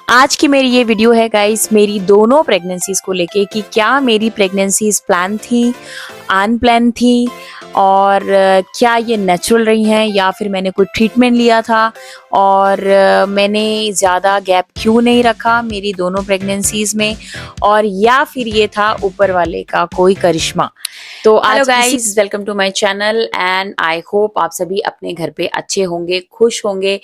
आज की मेरी ये वीडियो है गाइस मेरी दोनों प्रेगनेंसीज को लेके कि क्या मेरी प्रेगनेंसीज प्लान थी, अनप्लान थी और क्या ये नेचुरल रही हैं या फिर मैंने कोई ट्रीटमेंट लिया था और मैंने ज़्यादा गैप क्यों नहीं रखा मेरी दोनों प्रेगनेंसीज में और या फिर ये था ऊपर वाले का कोई करिश्मा। तो hello guys, welcome to my channel and I hope आप सभी अपने घर पे अच्छे होंगे, खुश होंगे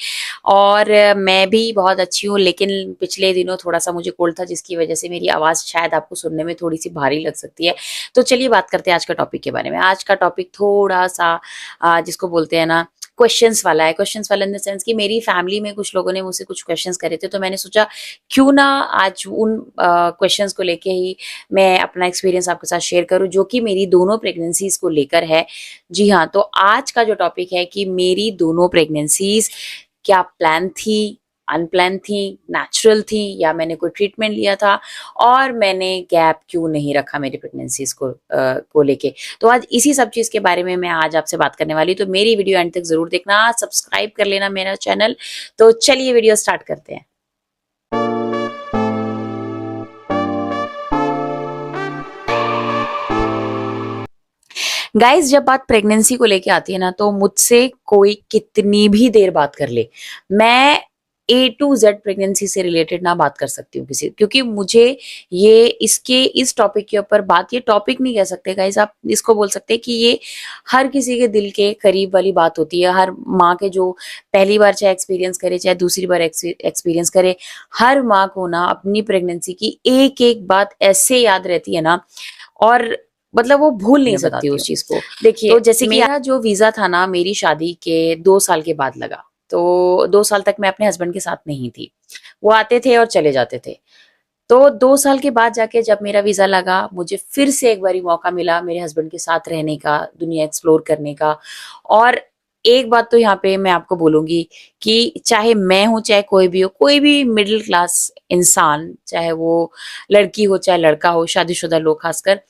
और मैं भी बहुत अच्छी हूँ। लेकिन पिछले दिनों थोड़ा सा मुझे कोल्ड था जिसकी वजह से मेरी आवाज़ शायद आपको सुनने में थोड़ी सी भारी लग सकती है। तो चलिए बात करते हैं आज का टॉपिक के बारे में। आज का टॉपिक थोड़ा सा जिसको बोलते हैं ना क्वेश्चंस वाला है। क्वेश्चंस वाला इन द सेंस कि मेरी फैमिली में कुछ लोगों ने मुझसे कुछ क्वेश्चंस करे थे, तो मैंने सोचा क्यों ना आज उन क्वेश्चंस को लेके ही मैं अपना एक्सपीरियंस आपके साथ शेयर करूं, जो कि मेरी दोनों प्रेगनेंसीज को लेकर है। जी हाँ, तो आज का जो टॉपिक है कि मेरी दोनों प्रेगनेंसीज क्या प्लान थी, अनप्लान थी, नेचुरल थी या मैंने कोई ट्रीटमेंट लिया था और मैंने गैप क्यों नहीं रखा मेरी प्रेगनेंसीज को लेके। तो आज इसी सब चीज के बारे में मैं आज आपसे बात करने वाली हूँ। तो मेरी वीडियो एंड तक जरूर देखना, सब्सक्राइब कर लेना मेरा चैनल। तो चलिए वीडियो स्टार्ट करते हैं। गाइस, जब बात प्रेगनेंसी को लेके आती है ना, तो मुझसे कोई कितनी भी देर बात कर ले, मैं A to Z प्रेगनेंसी से रिलेटेड ना बात कर सकती हूँ किसी, क्योंकि मुझे ये इस टॉपिक के ऊपर बात, ये टॉपिक नहीं कह सकते गाइस, आप इसको बोल सकते हैं कि ये हर किसी के दिल के करीब वाली बात होती है। हर माँ के जो पहली बार चाहे एक्सपीरियंस करे चाहे दूसरी बार एक्सपीरियंस करे, हर माँ को ना अपनी प्रेगनेंसी की एक एक बात ऐसे याद रहती है ना, और मतलब वो भूल नहीं सकती उस चीज को। देखिए, तो जैसे कि मेरा जो वीजा था ना, मेरी शादी के 2 साल के बाद लगा। तो 2 साल तक मैं अपने हस्बैंड के साथ नहीं थी, वो आते थे और चले जाते थे। तो 2 साल के बाद जाके जब मेरा वीजा लगा, मुझे फिर से एक बारी मौका मिला मेरे हस्बैंड के साथ रहने का, दुनिया एक्सप्लोर करने का। और एक बात तो यहाँ पे मैं आपको बोलूंगी कि चाहे मैं हूं चाहे कोई भी हो, कोई भी मिडिल क्लास इंसान, चाहे वो लड़की हो चाहे लड़का हो, शादीशुदा लोग खासकर,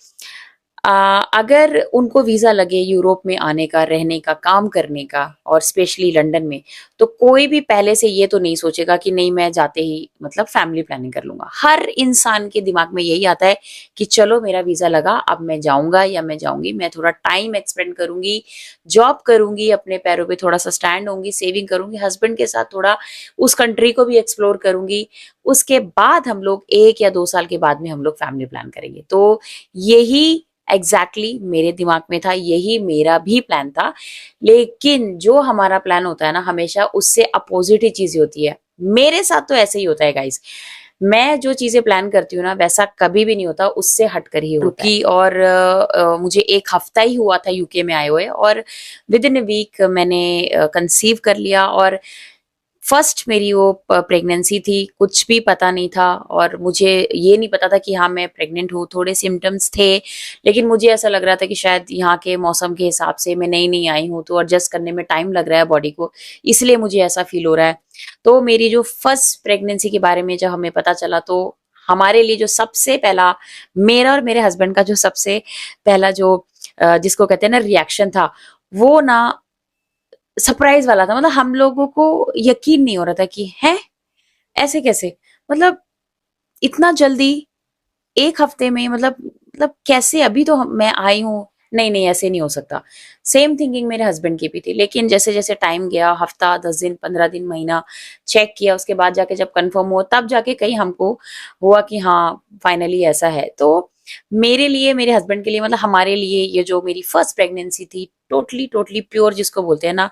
अगर उनको वीजा लगे यूरोप में आने का, रहने का, काम करने का और स्पेशली लंदन में, तो कोई भी पहले से ये तो नहीं सोचेगा कि नहीं मैं जाते ही मतलब फैमिली प्लानिंग कर लूंगा। हर इंसान के दिमाग में यही आता है कि चलो मेरा वीजा लगा, अब मैं जाऊंगा या मैं जाऊंगी, मैं थोड़ा टाइम एक्सपेंड करूंगी, जॉब करूंगी, अपने पैरों पे थोड़ा सा स्टैंड होंगी, सेविंग करूंगी, हस्बैंड के साथ थोड़ा उस कंट्री को भी एक्सप्लोर करूंगी। उसके बाद हम लोग 1 या 2 साल के बाद में हम लोग फैमिली प्लान करेंगे। तो यही एग्जैक्टली मेरे दिमाग में था, यही मेरा भी प्लान था। लेकिन जो हमारा प्लान होता है ना, हमेशा उससे अपोजिट ही चीजें होती है। मेरे साथ तो ऐसे ही होता है गाइस, मैं जो चीजें प्लान करती हूँ ना, वैसा कभी भी नहीं होता, उससे हटकर ही होता है। और मुझे 1 हफ्ता ही हुआ था यूके में आए हुए, और विद इन अ वीक मैंने कंसीव कर लिया। और फर्स्ट मेरी वो प्रेगनेंसी थी, कुछ भी पता नहीं था और मुझे ये नहीं पता था कि हाँ मैं प्रेग्नेंट हूँ। थोड़े सिम्टम्स थे, लेकिन मुझे ऐसा लग रहा था कि शायद यहाँ के मौसम के हिसाब से मैं नई नई आई हूँ, तो एडजस्ट करने में टाइम लग रहा है बॉडी को, इसलिए मुझे ऐसा फील हो रहा है। तो मेरी जो फर्स्ट प्रेगनेंसी के बारे में जब हमें पता चला, तो हमारे लिए जो सबसे पहला, मेरा और मेरे हस्बैंड का जो सबसे पहला जो जिसको कहते हैं ना रिएक्शन था, वो ना सरप्राइज वाला था। मतलब हम लोगों को यकीन नहीं हो रहा था कि है ऐसे कैसे, मतलब इतना जल्दी 1 हफ्ते में, मतलब कैसे, अभी तो मैं आई हूँ, नहीं नहीं ऐसे नहीं हो सकता। सेम थिंकिंग मेरे हस्बैंड की भी थी। लेकिन जैसे जैसे टाइम गया, हफ्ता, 10 दिन, 15 दिन, महीना चेक किया, उसके बाद जाके जब कंफर्म हुआ, तब जाके कहीं हमको हुआ कि हाँ फाइनली ऐसा है। तो मेरे लिए, मेरे हस्बैंड के लिए, मतलब हमारे लिए ये जो मेरी फर्स्ट प्रेगनेंसी थी, टोटली टोटली प्योर जिसको बोलते हैं ना,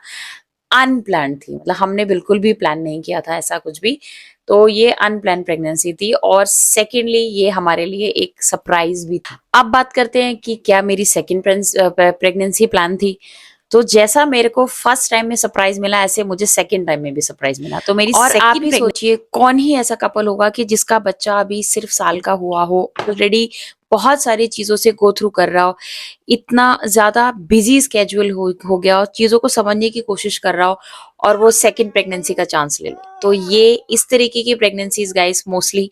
अनप्लान्ड थी। मतलब हमने बिल्कुल भी प्लान नहीं किया था ऐसा कुछ भी। तो ये अनप्लान प्रेगनेंसी थी, और सेकेंडली ये हमारे लिए एक सरप्राइज भी था। अब बात करते हैं कि क्या मेरी सेकेंड प्रेगनेंसी प्लान थी। तो जैसा मेरे को फर्स्ट टाइम में सरप्राइज मिला, ऐसे मुझे सेकंड टाइम में भी सरप्राइज मिला। तो मेरी और आप ही सोचिए, कौन ही ऐसा कपल होगा कि जिसका बच्चा अभी सिर्फ साल का हुआ हो, ऑलरेडी बहुत सारी चीजों से गो थ्रू कर रहा हो, इतना ज्यादा बिजी स्केड्यूल हो गया और चीजों को समझने की कोशिश कर रहा हो, और वो सेकंड प्रेगनेंसी का चांस ले ले। तो ये इस तरीके की प्रेगनेंसीज गाइस मोस्टली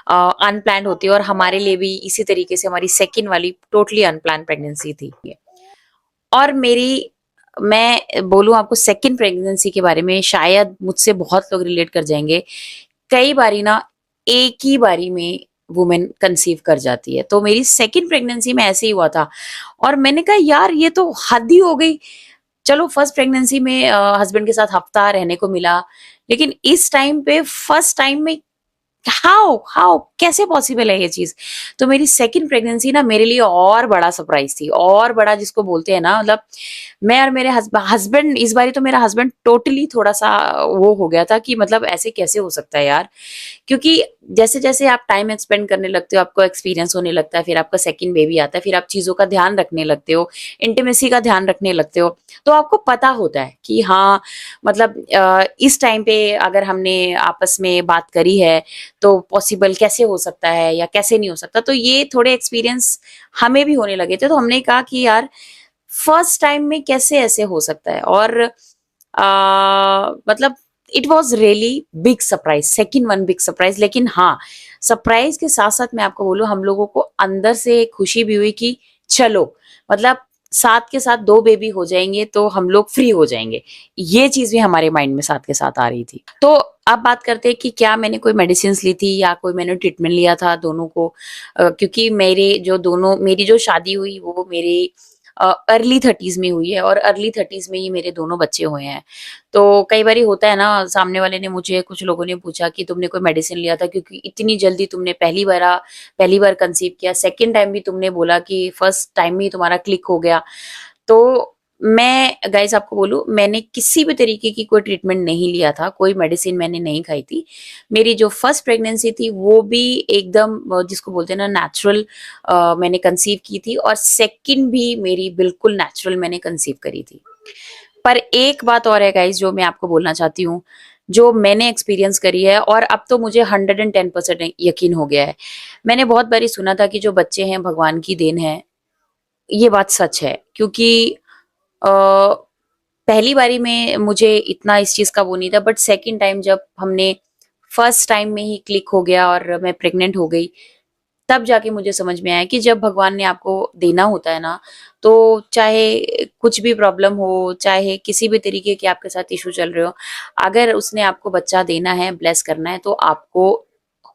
अनप्लान्ड होती है, और हमारे लिए भी इसी तरीके से हमारी सेकंड वाली टोटली अनप्लान्ड प्रेगनेंसी थी। और मेरी, मैं बोलूं आपको सेकंड प्रेगनेंसी के बारे में, शायद मुझसे बहुत लोग रिलेट कर जाएंगे। कई बारी ना एक ही बारी में वुमेन कंसीव कर जाती है। तो मेरी सेकंड प्रेगनेंसी में ऐसे ही हुआ था और मैंने कहा यार ये तो हद ही हो गई। चलो फर्स्ट प्रेगनेंसी में हस्बैंड के साथ हफ्ता रहने को मिला, लेकिन इस टाइम पे फर्स्ट टाइम में हाउ हाउ कैसे पॉसिबल है ये चीज। तो मेरी सेकंड प्रेगनेंसी ना मेरे लिए और बड़ा सरप्राइज थी, और बड़ा जिसको बोलते हैं ना, मतलब मैं और मेरे हस्बैंड, इस बारी तो मेरा हस्बैंड टोटली थोड़ा सा वो हो गया था कि मतलब ऐसे कैसे हो सकता है यार। क्योंकि जैसे जैसे आप टाइम एक्सपेंड करने लगते हो, आपको एक्सपीरियंस होने लगता है, फिर आपका सेकंड बेबी आता है, फिर आप चीजों का ध्यान रखने लगते हो, इंटीमेसी का ध्यान रखने लगते हो, तो आपको पता होता है कि हाँ मतलब इस टाइम पे अगर हमने आपस में बात करी है तो पॉसिबल कैसे हो सकता है या कैसे नहीं हो सकता। तो ये थोड़े एक्सपीरियंस हमें भी होने लगे थे, तो हमने कहा कि यार फर्स्ट टाइम में कैसे ऐसे हो सकता है। और मतलब it was really big surprise, second one big surprise. लेकिन हाँ, सरप्राइज के साथ साथ मैं आपको बोलूं, हम लोगों को अंदर से खुशी भी हुई कि चलो मतलब साथ के साथ दो बेबी हो जाएंगे तो हम लोग फ्री हो जाएंगे। ये चीज भी हमारे माइंड में साथ के साथ आ रही थी। तो अब बात करते हैं कि क्या मैंने कोई मेडिसिन ली थी या कोई मैंने ट्रीटमेंट लिया था दोनों को। क्योंकि मेरी जो शादी हुई वो मेरी अर्ली 30s में हुई है और अर्ली 30s में ही मेरे दोनों बच्चे हुए हैं। तो कई बार होता है ना, सामने वाले ने मुझे, कुछ लोगों ने पूछा कि तुमने कोई मेडिसिन लिया था क्योंकि इतनी जल्दी तुमने पहली बार कंसीव किया, सेकंड टाइम भी तुमने बोला कि फर्स्ट टाइम में ही तुम्हारा क्लिक हो गया। तो मैं गाइस आपको बोलूं, मैंने किसी भी तरीके की कोई ट्रीटमेंट नहीं लिया था, कोई मेडिसिन मैंने नहीं खाई थी। मेरी जो फर्स्ट प्रेगनेंसी थी वो भी एकदम जिसको बोलते हैं ना नेचुरल मैंने कंसीव की थी, और सेकंड भी मेरी बिल्कुल नेचुरल मैंने कंसीव करी थी। पर एक बात और है गाइस जो मैं आपको बोलना चाहती हूँ, जो मैंने एक्सपीरियंस करी है और अब तो मुझे 110% यकीन हो गया है। मैंने बहुत बारी सुना था कि जो बच्चे हैं भगवान की देन है, ये बात सच है। क्योंकि अ, पहली बारी में मुझे इतना इस चीज का वो नहीं था, बट सेकंड टाइम जब हमने फर्स्ट टाइम में ही क्लिक हो गया और मैं प्रेग्नेंट हो गई, तब जाके मुझे समझ में आया कि जब भगवान ने आपको देना होता है ना, तो चाहे कुछ भी प्रॉब्लम हो, चाहे किसी भी तरीके के आपके साथ इशू चल रहे हो, अगर उसने आपको बच्चा देना है, ब्लेस करना है, तो आपको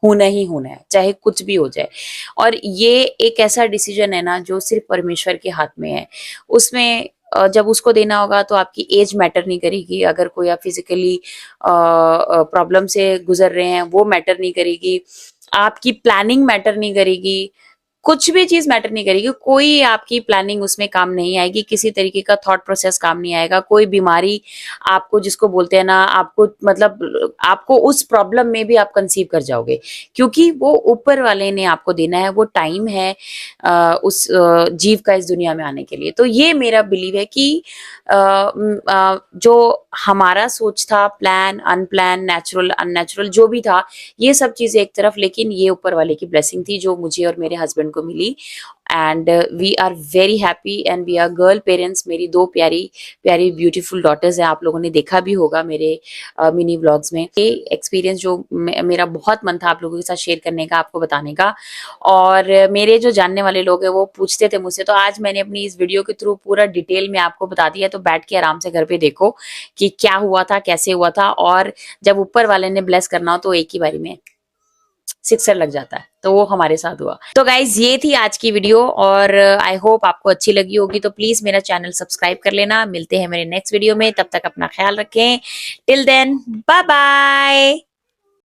होना ही होना है, चाहे कुछ भी हो जाए। और ये एक ऐसा डिसीजन है ना जो सिर्फ परमेश्वर के हाथ में है। उसमें जब उसको देना होगा तो आपकी एज मैटर नहीं करेगी, अगर कोई आप फिजिकली प्रॉब्लम से गुजर रहे हैं वो मैटर नहीं करेगी, आपकी प्लानिंग मैटर नहीं करेगी, कुछ भी चीज मैटर नहीं करेगी, कोई आपकी प्लानिंग उसमें काम नहीं आएगी, किसी तरीके का थॉट प्रोसेस काम नहीं आएगा, कोई बीमारी आपको, जिसको बोलते हैं ना, आपको मतलब आपको उस प्रॉब्लम में भी आप कंसीव कर जाओगे, क्योंकि वो ऊपर वाले ने आपको देना है, वो टाइम है उस जीव का इस दुनिया में आने के लिए। तो ये मेरा बिलीव है कि जो हमारा सोच था, प्लान अनप्लान, नेचुरल अननेचुरल जो भी था, ये सब चीजें एक तरफ, लेकिन ये ऊपर वाले की ब्लेसिंग थी जो मुझे और मेरे हस्बैंड को मिली। And we are very happy and we are girl parents. मेरी दो प्यारी प्यारी ब्यूटीफुल डॉटर्स हैं, आप लोगों ने देखा भी होगा मेरे मिनी व्लॉग्स में। ये एक्सपीरियंस जो मेरा बहुत मन था आप लोगों के साथ शेयर करने का, आपको बताने का। और मेरे जो जानने वाले लोग हैं वो पूछते थे मुझसे, तो आज मैंने अपनी इस वीडियो के थ्रू पूरा डिटेल में आपको बता दिया। तो बैठ के आराम से घर पे देखो कि क्या हुआ था, कैसे हुआ था, और जब ऊपर वाले ने ब्लेस करना हो तो एक ही बारी में सिक्सर लग जाता है। तो वो हमारे साथ हुआ। तो गाइज ये थी आज की वीडियो, और आई होप आपको अच्छी लगी होगी। तो प्लीज मेरा चैनल सब्सक्राइब कर लेना। मिलते हैं मेरे नेक्स्ट वीडियो में, तब तक अपना ख्याल रखें। Till then bye bye.